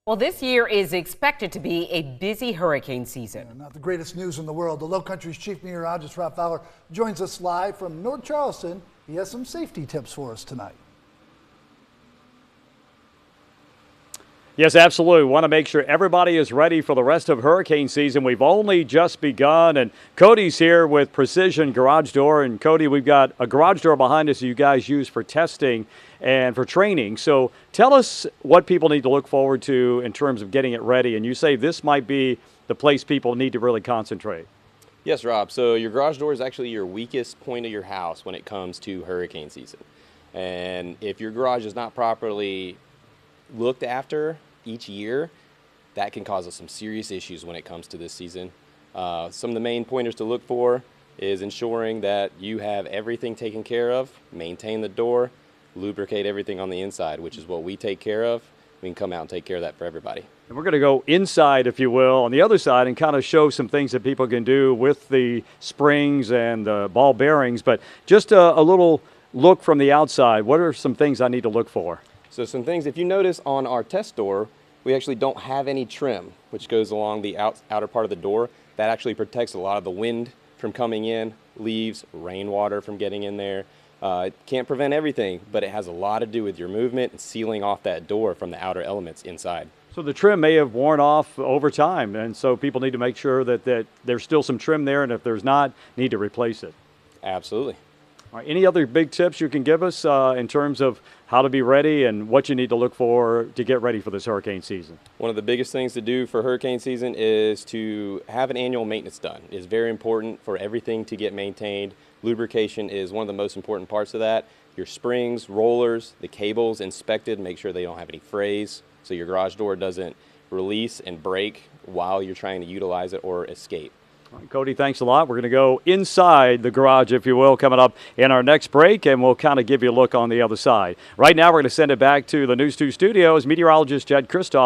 Well, this year is expected to be a busy hurricane season. Not the greatest news in the world. The Low Country's chief meteorologist, Rob Fowler, joins us live from North Charleston. He has some safety tips for us tonight. Yes, absolutely. We want to make sure everybody is ready for the rest of hurricane season. We've only just begun, and Cody's here with Precision Garage Door. And Cody, we've got a garage door behind us you guys use for testing and for training. So tell us what people need to look forward to in terms of getting it ready. And you say this might be the place people need to really concentrate. Yes, Rob. So your garage door is actually your weakest point of your house when it comes to hurricane season. And if your garage is not properly looked after each year, that can cause us some serious issues when it comes to this season. Some of the main pointers to look for is ensuring that you have everything taken care of, maintain the door, lubricate everything on the inside, which is what we take care of. We can come out and take care of that for everybody. And we're going to go inside, if you will, on the other side and kind of show some things that people can do with the springs and the ball bearings. But just a little look from the outside, what are some things I need to look for? So some things, if you notice on our test door, we actually don't have any trim, which goes along the outer part of the door. That actually protects a lot of the wind from coming in, leaves, rainwater from getting in there. It can't prevent everything, but it has a lot to do with your movement and sealing off that door from the outer elements inside. So the trim may have worn off over time, and so people need to make sure that there's still some trim there, and if there's not, need to replace it. Absolutely. All right, any other big tips you can give us in terms of how to be ready and what you need to look for to get ready for this hurricane season? One of the biggest things to do for hurricane season is to have an annual maintenance done. It's very important for everything to get maintained. Lubrication is one of the most important parts of that. Your springs, rollers, the cables inspected, make sure they don't have any frays so your garage door doesn't release and break while you're trying to utilize it or escape. All right, Cody, thanks a lot. We're going to go inside the garage, if you will, coming up in our next break, and we'll kind of give you a look on the other side. Right now, we're going to send it back to the News 2 studios. Meteorologist Jed Kristoff.